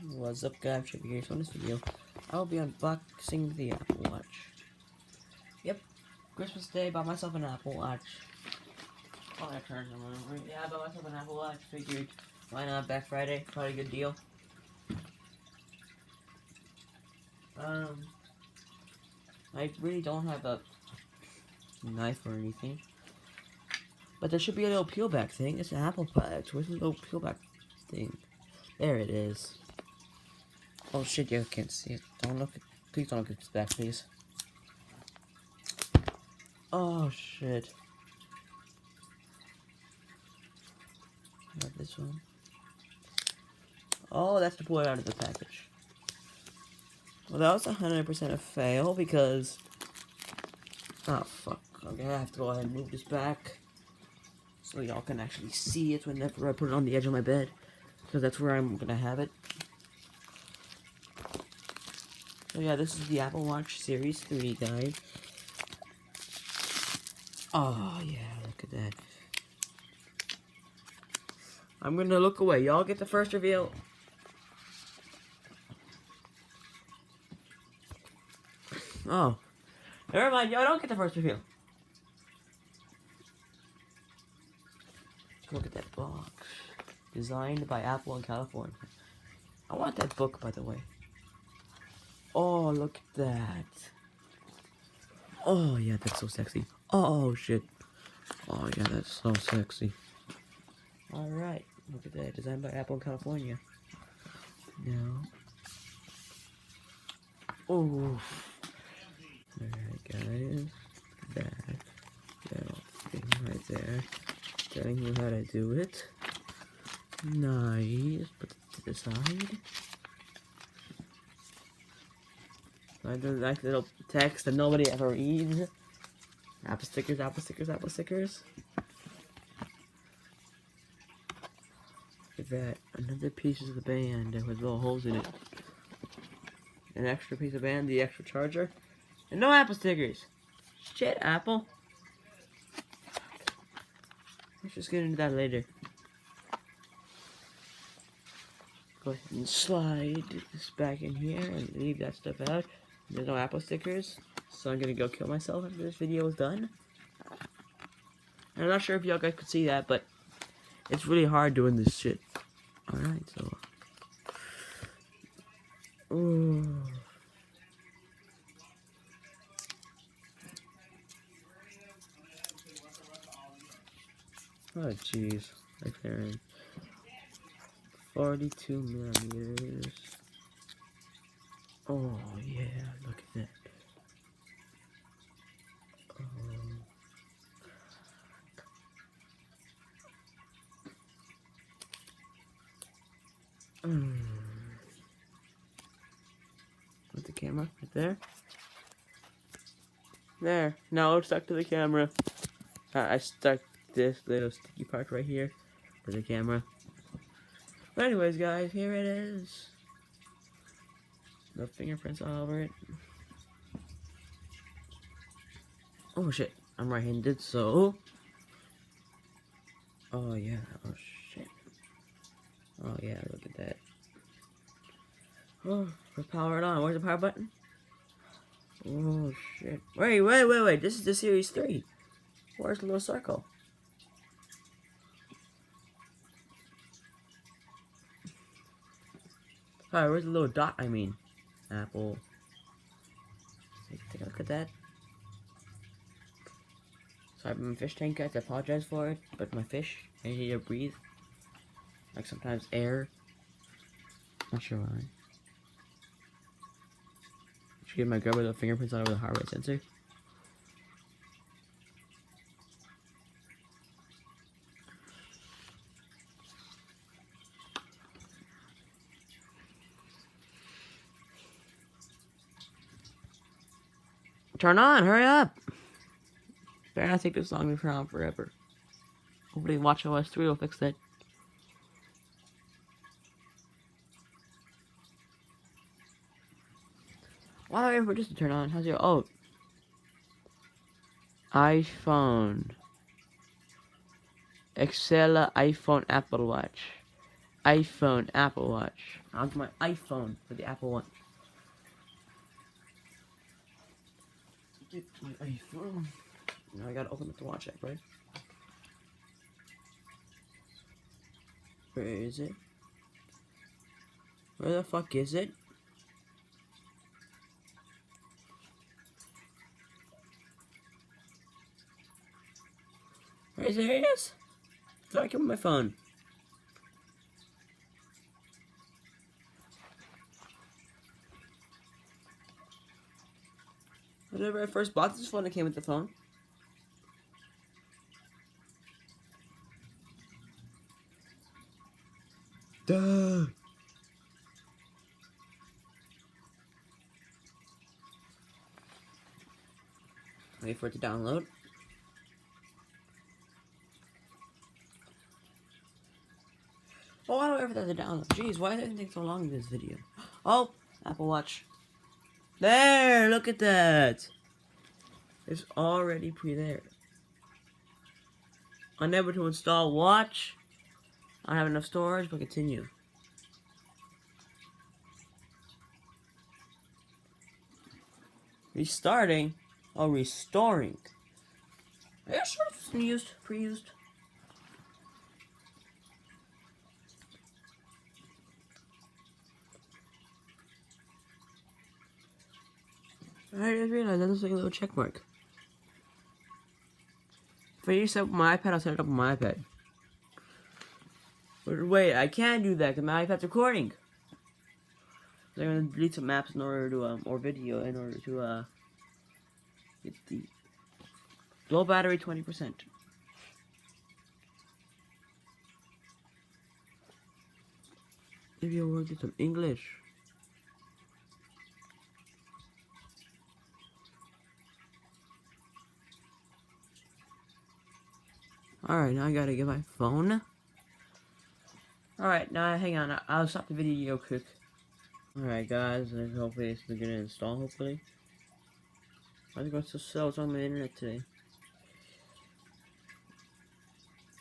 What's up, guys? Chip here. So in this video, I'll be unboxing the Apple Watch. Yep, Christmas Day, bought myself an Apple Watch. Oh, I turned them over. Yeah, I bought myself an Apple Watch. Figured, why not? Black Friday, probably a good deal. I really don't have a knife or anything, but there should be a little peel back thing. It's an Apple Watch. Where's the little peel back thing? There it is. Oh shit, you can't see it. Don't look at, please don't look at this back, please. Oh shit. Got this one. Oh, that's to pull it out of the package. Well, that was 100% a fail because... Oh, fuck. I'm gonna have to go ahead and move this back so y'all can actually see it whenever I put it on the edge of my bed, because that's where I'm gonna have it. So yeah, this is the Apple Watch Series 3, guys. Oh, yeah, look at that. I'm gonna look away. Y'all get the first reveal. Oh. Never mind, y'all don't get the first reveal. Let's look at that box. Designed by Apple in California. I want that book, by the way. Oh, look at that. Oh, yeah, that's so sexy. Oh, shit. Oh, yeah, that's so sexy. Alright, look at that. Designed by Apple in California. Now. Oh. Alright, guys. That little thing right there. Telling you how to do it. Nice. Put it to the side. Like the nice little text that nobody ever reads. Apple stickers, Apple stickers, Apple stickers. Look at that. Another piece of the band with little holes in it. An extra piece of band, the extra charger. And no Apple stickers. Shit, Apple. Let's just get into that later. Go ahead and slide this back in here and leave that stuff out. There's no Apple stickers, so I'm gonna go kill myself after this video is done. And I'm not sure if y'all guys could see that, but it's really hard doing this shit. Alright, so... Ooh. Oh, jeez. Like there. 42 millimeters. Oh, yeah. Look at that. With the camera right there. There. Now it's stuck to the camera. I stuck this little sticky part right here to the camera. But anyways, guys, here it is. No fingerprints all over it. Oh shit, I'm right-handed, so... Oh yeah, oh shit. Oh yeah, look at that. Oh, let's power it on. Where's the power button? Oh shit. Wait. This is the Series 3. Where's the little circle? Alright, where's the little dot, I mean? Apple. Take a look at that. Sorry, my fish tank, guys. I apologize for it, but my fish, I need to breathe. Like sometimes air. Not sure why. Should get my grubber the fingerprints all over the heart rate sensor. Turn on, hurry up! Better not take this long to turn on forever. Hopefully watchOS 3 will fix that. Why do I ever just to turn on? How's your iPhone? Excel iPhone Apple Watch. iPhone, Apple Watch. Onto my iPhone for the Apple Watch. Get my iPhone. Now I gotta open up the watch app, right? Where is it? Where the fuck is it? There it is. Thought I kept my phone. Whenever I first bought this phone, it came with the phone. Duh. Wait for it to download. Oh, I don't ever have to download. Jeez, why did it take so long in this video? Oh, Apple Watch. There, look at that. It's already there. Unable to install watch. I don't have enough storage, but continue. Restarting. Oh, restoring. Are you sure it's used? Pre-used? I just realized that looks like a little check mark. If I use it with my iPad, I'll set it up on my iPad. But wait, I can't do that because my iPad's recording. So I'm gonna delete some maps in order to or video in order to get the low battery 20%. Maybe I'll work with some English. Alright, now I gotta get my phone. Alright, now hang on, I'll stop the video quick. Alright guys, and hopefully it's gonna install, hopefully. I think it's so slow, it's on my internet today.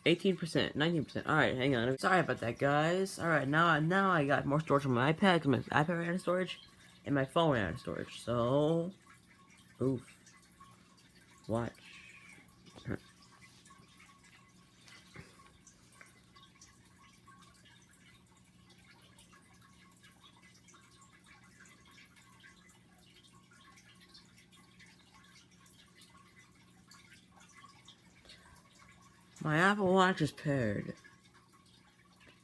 18%, 19%, alright, hang on. Sorry about that guys. Alright, now I got more storage on my iPad, because my iPad ran out of storage, and my phone ran out of storage, so... Oof. Watch. My Apple Watch is paired.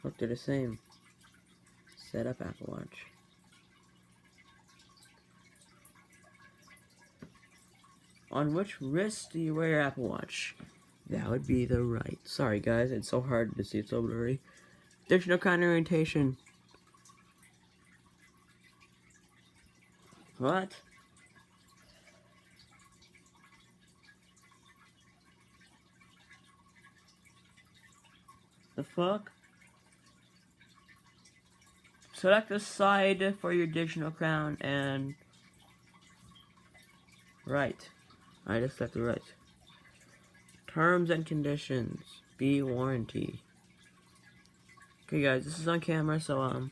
Hooked to the same. Set up Apple Watch. On which wrist do you wear your Apple Watch? That would be the right. Sorry guys, it's so hard to see, it's so blurry. Additional kind of orientation. What? The fuck? Select the side for your digital crown and right. I just select the right. Terms and conditions. B warranty. Okay guys, this is on camera, so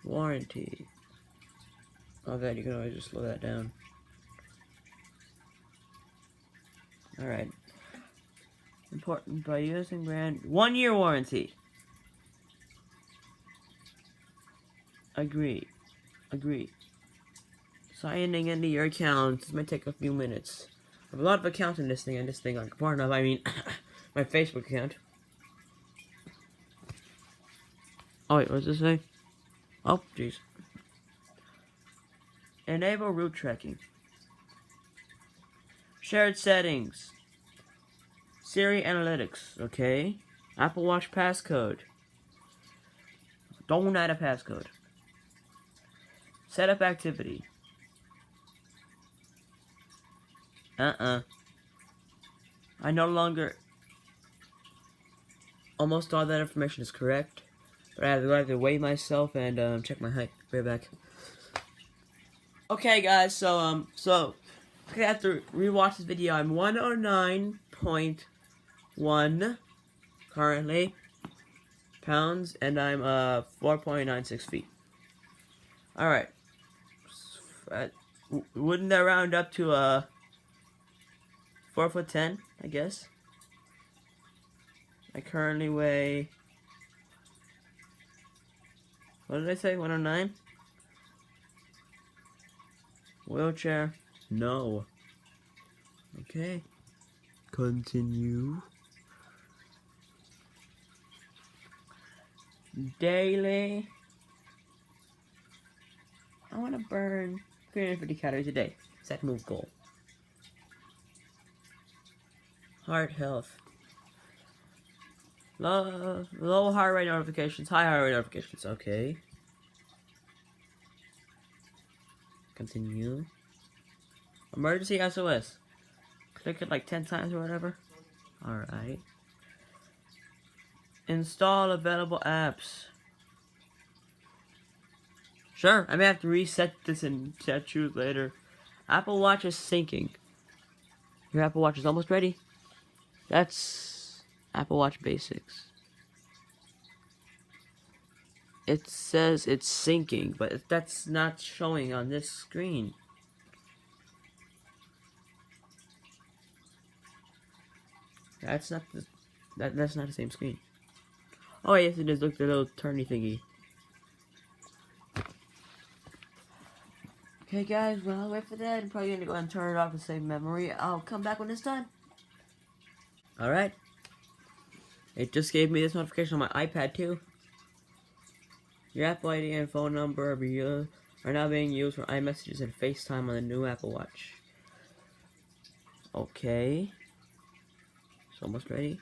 warranty. Oh god, you can always just slow that down. Alright. Important by using brand 1 year warranty. Agree. Signing into your account. This might take a few minutes. I have a lot of accounts in this thing, like part of, I mean, my Facebook account. Oh wait, what does this say? Oh, jeez. Enable route tracking. Shared settings. Siri analytics, okay. Apple Watch passcode. Don't add a passcode. Setup activity. I no longer... Almost all that information is correct. But I have to weigh myself and check my height. Be right back. Okay guys, so I have to rewatch this video. I'm 109.1 currently. pounds, and I'm 4.96 feet. Alright. Wouldn't that round up to 4'10", I guess? I currently weigh, what did I say, 109? Wheelchair, no. Okay. Continue. Daily. I want to burn 350 calories a day. Set move goal. Heart health. Low heart rate notifications, high heart rate notifications. Okay. Continue. Emergency SOS. Click it like 10 times or whatever. Alright. Install available apps. Sure, I may have to reset this and choose later. Apple Watch is syncing. Your Apple Watch is almost ready. That's Apple Watch Basics. It says it's syncing, but that's not showing on this screen. That's not the that's not the same screen. Oh yes, it is. Look, the little turny thingy. Okay, guys. While I wait for that, I'm probably gonna go ahead and turn it off and save memory. I'll come back when it's done. All right. It just gave me this notification on my iPad too. Your Apple ID and phone number are now being used for iMessages and FaceTime on the new Apple Watch. Okay. It's almost ready.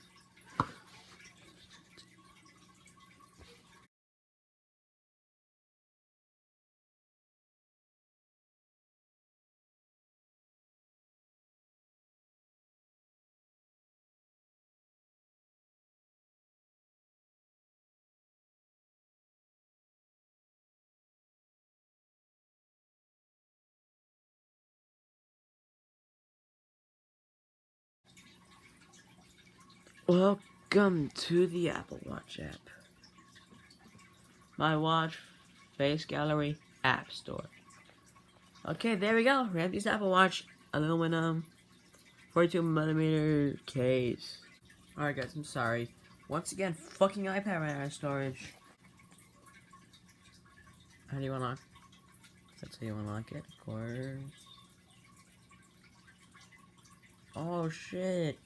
Welcome to the Apple Watch app. My watch, face gallery, app store. Okay, there we go. We have this Apple Watch aluminum 42mm case. Alright guys, I'm sorry. Once again, fucking iPad ran out of storage. How do you unlock? That's how you unlock it, of course. Oh shit.